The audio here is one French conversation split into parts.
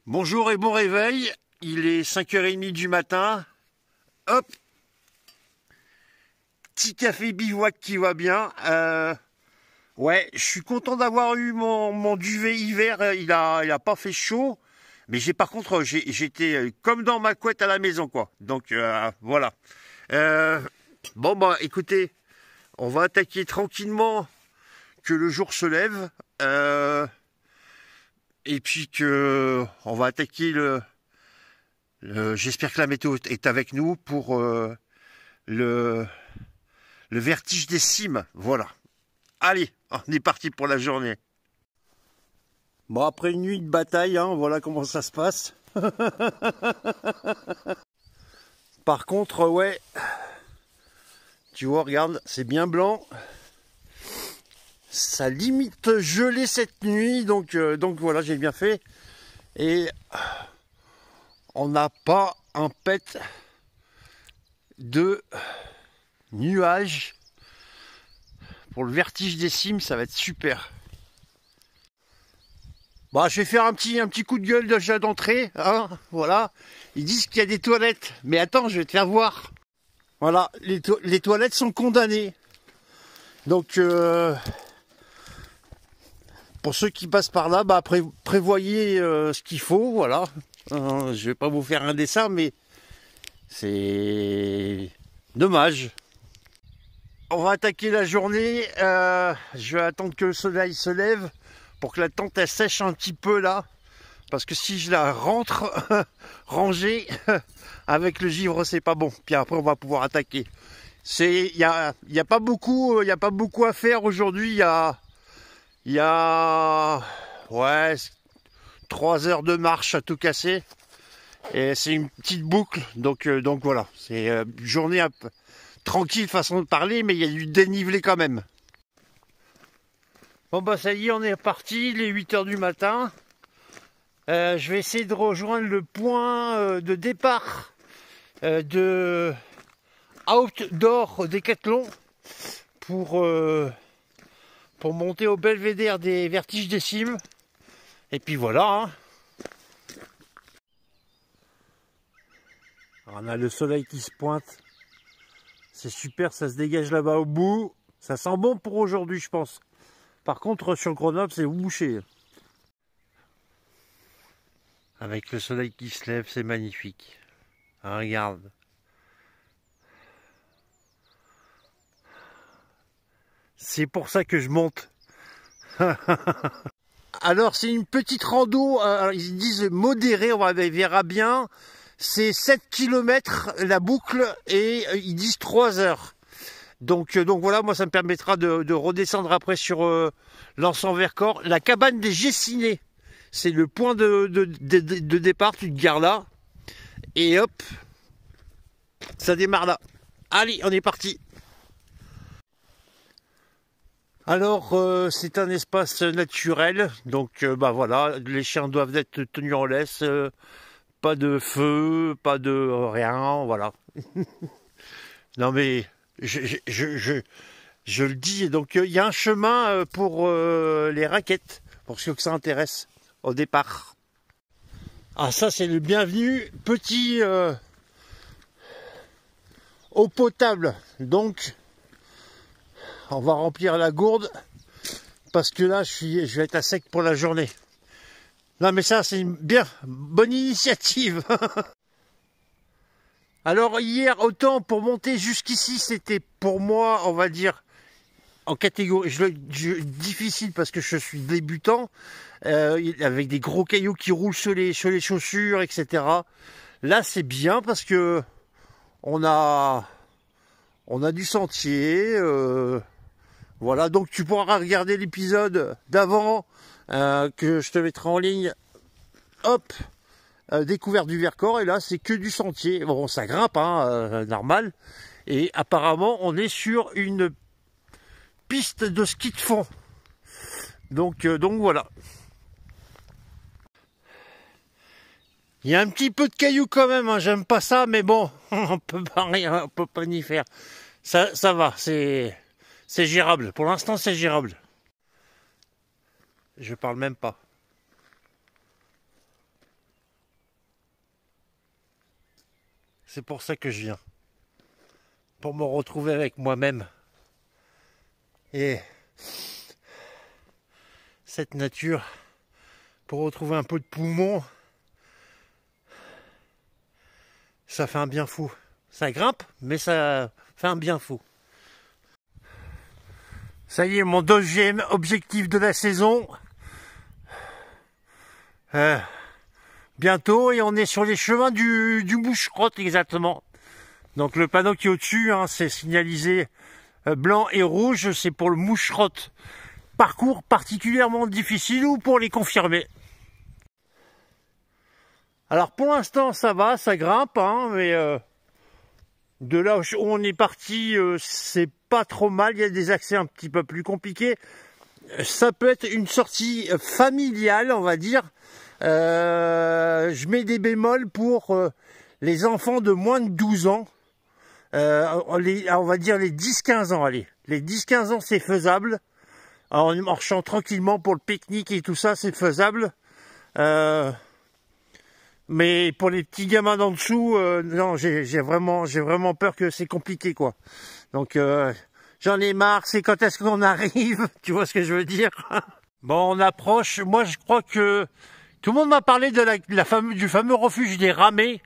Bonjour et bon réveil, il est 5h30 du matin, hop, petit café bivouac qui va bien, ouais, je suis content d'avoir eu mon duvet hiver, il a pas fait chaud, mais par contre, j'étais comme dans ma couette à la maison, quoi, donc voilà. Bon bah écoutez, on va attaquer tranquillement, que le jour se lève, et puis que on va attaquer j'espère que la météo est avec nous pour le vertige des cimes. Voilà. Allez, on est parti pour la journée. Bon, après une nuit de bataille, hein, voilà comment ça se passe. Par contre, ouais, tu vois, regarde, c'est bien blanc. Ça limite gelé cette nuit, donc voilà, j'ai bien fait. Et on n'a pas un pet de nuages. Pour le vertige des cimes, ça va être super. Bah, je vais faire un petit coup de gueule déjà d'entrée, hein, voilà. Ils disent qu'il y a des toilettes, mais attends, je vais te faire voir. Voilà, les toilettes sont condamnées. Donc, pour ceux qui passent par là, bah, prévoyez ce qu'il faut, voilà. Je vais pas vous faire un dessin, mais c'est dommage. On va attaquer la journée. Je vais attendre que le soleil se lève pour que la tente elle sèche un petit peu là. Parce que si je la rentre rangée avec le givre, c'est pas bon. Puis après, on va pouvoir attaquer. Il y a pas beaucoup à faire aujourd'hui. Il y a ouais 3 heures de marche à tout casser. Et c'est une petite boucle. Donc voilà. C'est une journée un peu tranquille façon de parler, mais il y a du dénivelé quand même. Bon bah ça y est, on est reparti, il est 8h du matin. Je vais essayer de rejoindre le point de départ de Outdoor Décathlon pour monter au belvédère des vertiges des cimes. Et puis voilà. Hein. Alors, on a le soleil qui se pointe. C'est super, ça se dégage là-bas au bout. Ça sent bon pour aujourd'hui, je pense. Par contre, sur Grenoble, c'est bouché. Avec le soleil qui se lève, c'est magnifique. Regarde. C'est pour ça que je monte. Alors, c'est une petite rando, ils disent modérée, on verra bien. C'est 7 km la boucle et ils disent 3 heures. Donc voilà, moi ça me permettra de redescendre après sur l'Anse-en-Vercors. La cabane des Gessinés, c'est le point de départ, tu te gares là. Et hop, ça démarre là. Allez, on est parti. Alors, c'est un espace naturel, donc bah voilà, les chiens doivent être tenus en laisse. Pas de feu, pas de rien, voilà. Non mais je le dis, donc il y a un chemin pour les raquettes, pour ceux que ça intéresse au départ. Ah ça c'est le bienvenu, petit eau potable, donc on va remplir la gourde, parce que là je vais être à sec pour la journée. Non mais ça c'est une bonne initiative. Alors hier, autant pour monter jusqu'ici, c'était pour moi, on va dire, en catégorie difficile parce que je suis débutant, avec des gros cailloux qui roulent sur les chaussures, etc. Là c'est bien parce que on a du sentier. Voilà, donc tu pourras regarder l'épisode d'avant que je te mettrai en ligne. Hop, découverte du Vercors, et là c'est que du sentier. Bon, ça grimpe, hein, normal. Et apparemment on est sur une piste de ski de fond. Donc voilà. Il y a un petit peu de cailloux quand même, hein, j'aime pas ça, mais bon, on peut pas rien, on peut pas n'y faire. Ça va, c'est gérable. Pour l'instant c'est gérable. Je parle même pas. C'est pour ça que je viens. Pour me retrouver avec moi-même. Et cette nature, pour retrouver un peu de poumon, ça fait un bien fou. Ça grimpe, mais ça fait un bien fou. Ça y est, mon deuxième objectif de la saison. Bientôt, et on est sur les chemins du Moucherotte exactement. Donc le panneau qui est au-dessus, hein, c'est signalisé blanc et rouge, c'est pour le Moucherotte. Parcours particulièrement difficile ou pour les confirmer. Alors pour l'instant ça va, ça grimpe, hein, mais de là où on est parti, c'est pas trop mal. Il y a des accès un petit peu plus compliqués. Ça peut être une sortie familiale, on va dire. Je mets des bémols pour les enfants de moins de 12 ans. On va dire les 10-15 ans, allez. Les 10-15 ans, c'est faisable. En marchant tranquillement pour le pique-nique et tout ça, c'est faisable. Mais pour les petits gamins d'en dessous, non, j'ai vraiment peur que c'est compliqué, quoi. Donc, j'en ai marre, c'est quand est-ce qu'on arrive, tu vois ce que je veux dire? Bon, on approche. Moi, je crois que tout le monde m'a parlé de du fameux refuge des Ramets.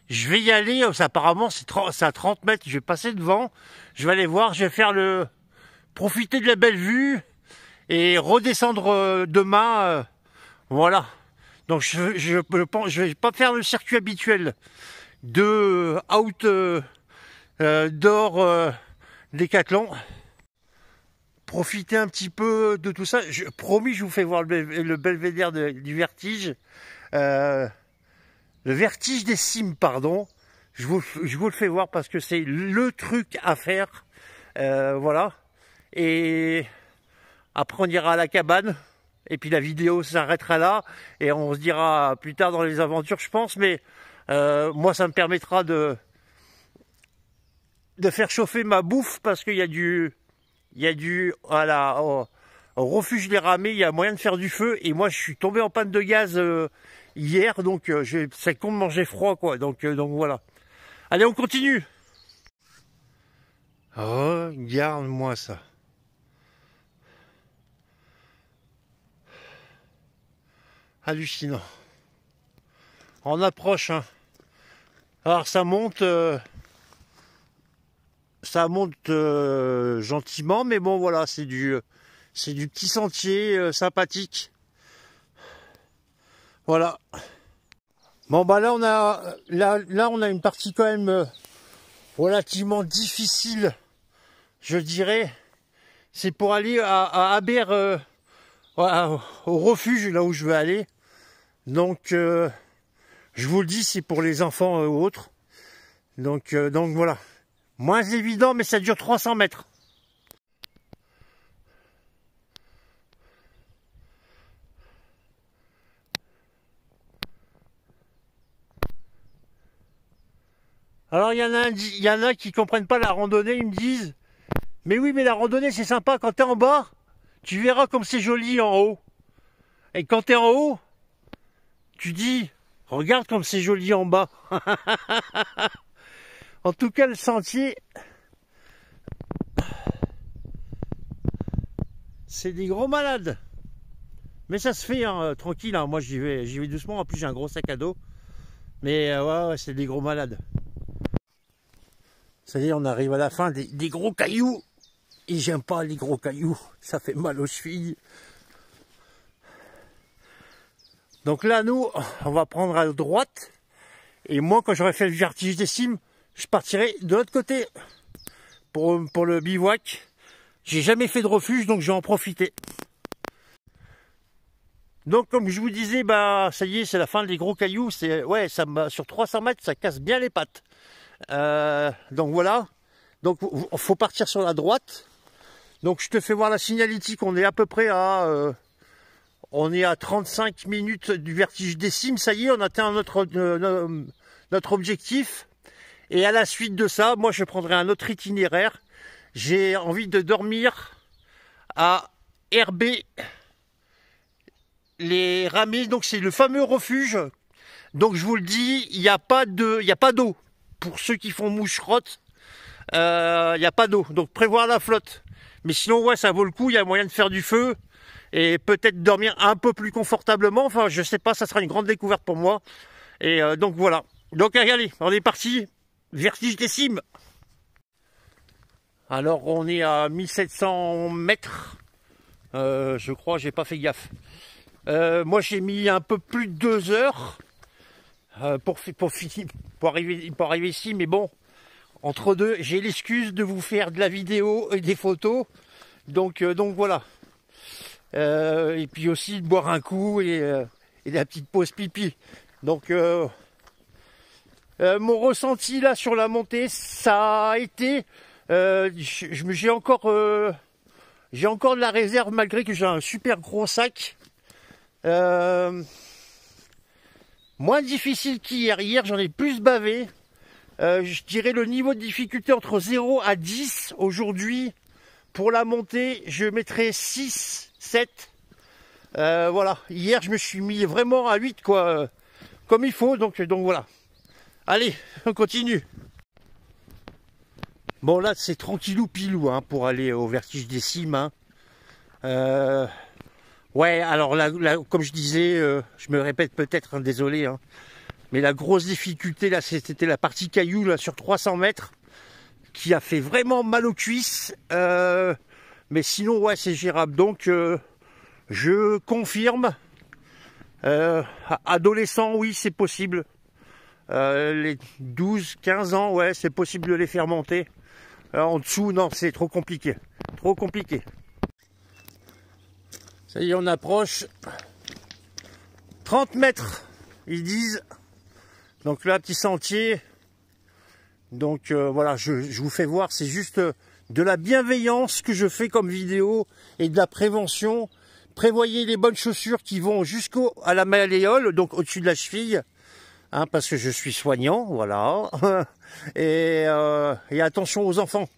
Je vais y aller, apparemment c'est à 30 mètres, je vais passer devant, je vais aller voir, je vais profiter de la belle vue et redescendre demain, voilà. Donc je pense, je vais pas faire le circuit habituel de outdoor Décathlon. Profiter un petit peu de tout ça. Promis, je vous fais voir le belvédère du vertige. Le vertige des cimes, pardon. Je vous le fais voir parce que c'est le truc à faire. Voilà. Et après, on ira à la cabane. Et puis la vidéo s'arrêtera là. Et on se dira plus tard dans les aventures, je pense. Mais moi, ça me permettra de faire chauffer ma bouffe parce qu'il y a voilà, au refuge des Ramets, il y a moyen de faire du feu. Et moi, je suis tombé en panne de gaz hier, donc c'est con de manger froid, quoi. Donc voilà. Allez, on continue. Oh, regarde-moi ça. Hallucinant. On approche, hein. Alors ça monte gentiment, mais bon voilà, c'est du petit sentier sympathique. Voilà. Bon bah là on a une partie quand même relativement difficile, je dirais. C'est pour aller à Aber, au refuge là où je veux aller. Donc je vous le dis, c'est pour les enfants ou autres. Donc voilà. Moins évident, mais ça dure 300 mètres. Alors il y en a qui comprennent pas la randonnée, ils me disent « Mais oui, mais la randonnée c'est sympa, quand t'es en bas, tu verras comme c'est joli en haut. Et quand t'es en haut, tu dis « Regarde comme c'est joli en bas. » En tout cas, le sentier, c'est des gros malades. Mais ça se fait, hein, tranquille, hein. Moi j'y vais doucement, en plus j'ai un gros sac à dos. Mais ouais, c'est des gros malades. Ça y est, on arrive à la fin des gros cailloux. Et j'aime pas les gros cailloux, ça fait mal aux chevilles. Donc là, nous, on va prendre à droite. Et moi, quand j'aurai fait le vertige des cimes, je partirai de l'autre côté pour le bivouac. J'ai jamais fait de refuge, donc je vais en profiter. Donc, comme je vous disais, bah ça y est, c'est la fin des gros cailloux. Ouais, sur 300 mètres, ça casse bien les pattes. Donc voilà. Donc, il faut partir sur la droite. Donc, je te fais voir la signalétique. On est à peu près à 35 minutes du vertige des cimes. Ça y est, on atteint notre objectif. Et à la suite de ça, moi, je prendrai un autre itinéraire. J'ai envie de dormir à RB les Ramets. Donc, c'est le fameux refuge. Donc, je vous le dis, il n'y a pas d'eau. pour ceux qui font mouche-rotte, il n'y a pas d'eau. Donc prévoir la flotte. Mais sinon, ouais, ça vaut le coup. Il y a moyen de faire du feu et peut-être dormir un peu plus confortablement. Enfin, je sais pas, ça sera une grande découverte pour moi. Et donc voilà. Donc allez, on est parti. Vertige des cimes. Alors on est à 1700 mètres. Je crois, j'ai pas fait gaffe. Moi j'ai mis un peu plus de 2 heures pour arriver ici, mais bon, entre deux, j'ai l'excuse de vous faire de la vidéo et des photos. Donc voilà. Et puis aussi de boire un coup et la petite pause pipi. Donc mon ressenti là sur la montée, ça a été, j'ai encore de la réserve malgré que j'ai un super gros sac. Moins difficile qu'hier. Hier, j'en ai plus bavé. Je dirais le niveau de difficulté entre 0 à 10. Aujourd'hui, pour la montée, je mettrais 6, 7. Voilà. Hier, je me suis mis vraiment à 8, quoi. Comme il faut. Donc voilà. Allez, on continue. Bon, là, c'est tranquillou pilou hein, pour aller au vertige des cimes. Hein. Ouais, alors là, comme je disais, je me répète peut-être, hein, désolé, hein, mais la grosse difficulté là, c'était la partie caillou là sur 300 mètres qui a fait vraiment mal aux cuisses. Mais sinon, ouais, c'est gérable. Donc, je confirme. Adolescents, oui, c'est possible. Les 12-15 ans, ouais, c'est possible de les faire monter. En dessous, non, c'est trop compliqué. Trop compliqué. Ça y est, on approche. 30 mètres, ils disent. Donc là, petit sentier. Donc voilà, je vous fais voir, c'est juste de la bienveillance que je fais comme vidéo et de la prévention. Prévoyez les bonnes chaussures qui vont jusqu'à la malléole, donc au-dessus de la cheville. Hein, parce que je suis soignant, voilà. Et attention aux enfants.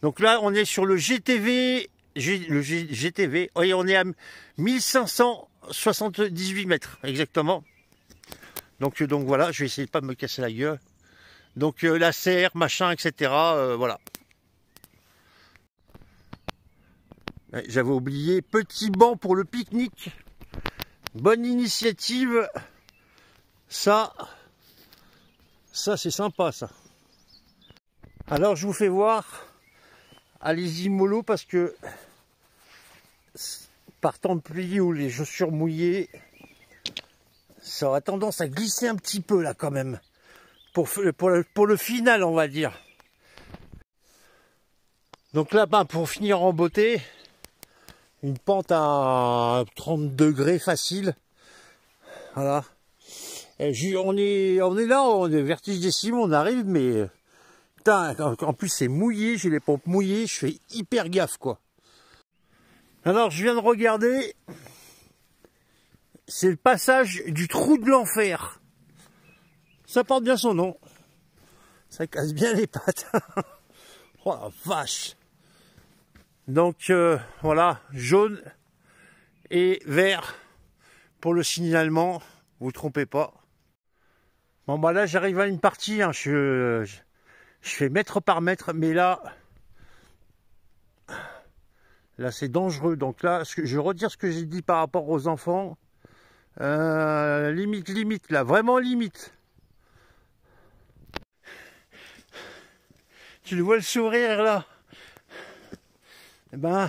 Donc là, on est sur le GTV. GTV, oui, on est à 1578 mètres, exactement. Donc voilà, je vais essayer de pas me casser la gueule. Donc la serre, machin, etc. Voilà. J'avais oublié, petit banc pour le pique-nique. Bonne initiative. Ça c'est sympa, ça. Alors, je vous fais voir. Allez-y mollo parce que par temps de pluie ou les chaussures mouillées, ça aura tendance à glisser un petit peu là quand même. Pour le final, on va dire. Donc là, pour finir en beauté, une pente à 30 degrés facile. Voilà. Et on est là, on est vertige des cimes, on arrive, mais putain, en plus c'est mouillé, j'ai les pompes mouillées, je fais hyper gaffe quoi. Alors je viens de regarder, c'est le passage du trou de l'enfer. Ça porte bien son nom. Ça casse bien les pattes. Oh la vache. Donc voilà, jaune et vert pour le signalement, vous ne trompez pas. Bon bah là j'arrive à une partie, hein, je fais mètre par mètre, mais là c'est dangereux. Donc là, je retire ce que j'ai dit par rapport aux enfants. Limite là, vraiment limite. Tu le vois le sourire là. Eh ben,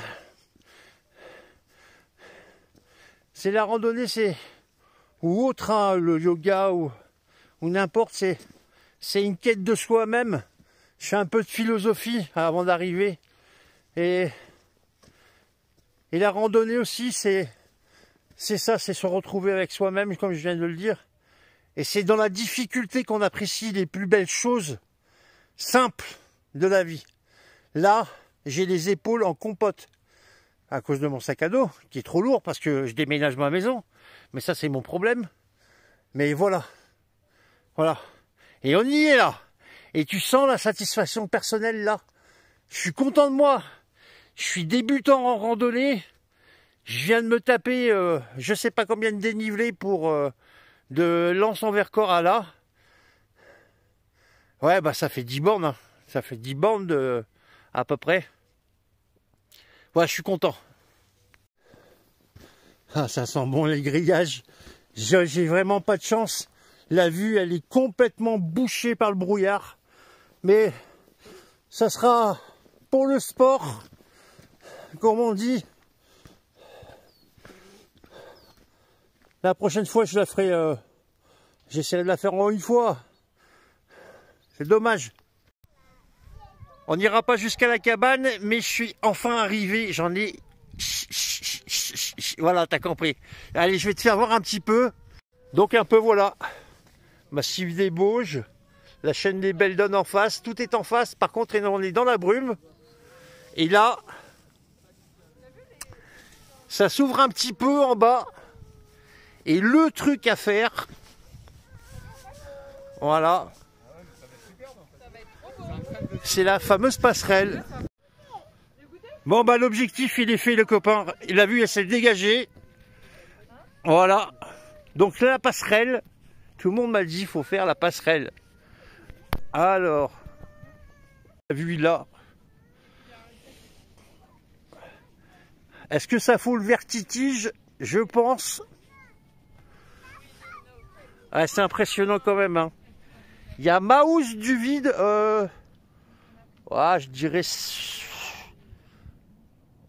c'est la randonnée, c'est ou autre, hein, le yoga ou n'importe, c'est une quête de soi-même. Je fais un peu de philosophie avant d'arriver. Et la randonnée aussi, c'est ça, c'est se retrouver avec soi-même, comme je viens de le dire. Et c'est dans la difficulté qu'on apprécie les plus belles choses simples de la vie. Là, j'ai les épaules en compote à cause de mon sac à dos, qui est trop lourd parce que je déménage ma maison. Mais ça, c'est mon problème. Mais voilà. Voilà. Et on y est là. Et tu sens la satisfaction personnelle là. Je suis content de moi. Je suis débutant en randonnée. Je viens de me taper, je sais pas combien de dénivelé pour de Lens-en-Vercors à là. Ouais, bah ça fait 10 bornes. Hein. Ça fait 10 bornes à peu près. Ouais, je suis content. Ah, ça sent bon les grillages. J'ai vraiment pas de chance. La vue, elle est complètement bouchée par le brouillard. Mais ça sera pour le sport, comme on dit. La prochaine fois, je la ferai. J'essaierai de la faire en une fois. C'est dommage. On n'ira pas jusqu'à la cabane, mais je suis enfin arrivé. J'en ai... Voilà, t'as compris. Allez, je vais te faire voir un petit peu. Donc un peu, voilà. Massif des Bauges. La chaîne des Belledonnes en face. Tout est en face. Par contre, on est dans la brume. Et là, ça s'ouvre un petit peu en bas. Et le truc à faire... Voilà. C'est la fameuse passerelle. Bon bah l'objectif il est fait le copain. Il a vu, elle s'est dégagée. Voilà. Donc là, la passerelle. Tout le monde m'a dit il faut faire la passerelle. Alors. La vue là. Est-ce que ça fout le vertige? Je pense. Ah, c'est impressionnant quand même. Hein. Il y a Maus du vide. Ouais, je dirais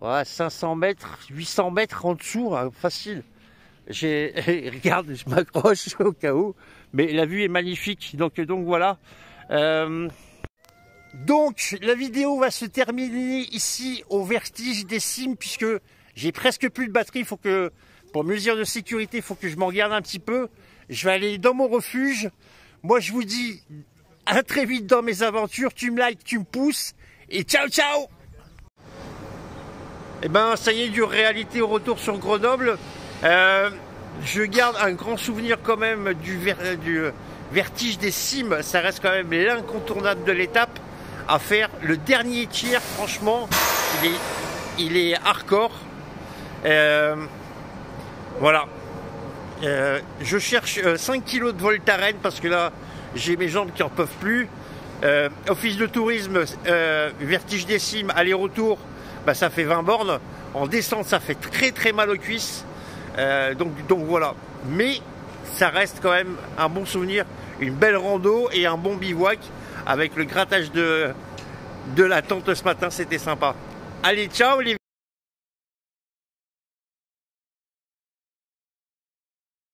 500 mètres, 800 mètres en dessous, hein, facile. Regarde, je m'accroche au cas où, mais la vue est magnifique. Donc voilà. Donc la vidéo va se terminer ici au vertige des cimes, puisque j'ai presque plus de batterie. Il faut que, pour mesure de sécurité, il faut que je m'en garde un petit peu. Je vais aller dans mon refuge. Moi, je vous dis à très vite dans mes aventures. Tu me likes, tu me pousses. Et ciao, ciao! Et ben, ça y est, du réalité au retour sur Grenoble. Je garde un grand souvenir quand même du vertige des cimes. Ça reste quand même l'incontournable de l'étape. À faire le dernier tiers, franchement, il est hardcore. Voilà. Je cherche 5 kilos de Voltaren parce que là j'ai mes jambes qui en peuvent plus. Office de tourisme, vertige des cimes, aller-retour, bah, ça fait 20 bornes. En descente ça fait très très mal aux cuisses. Donc voilà. Mais ça reste quand même un bon souvenir, une belle rando et un bon bivouac avec le grattage de la tente ce matin, c'était sympa. Allez, ciao les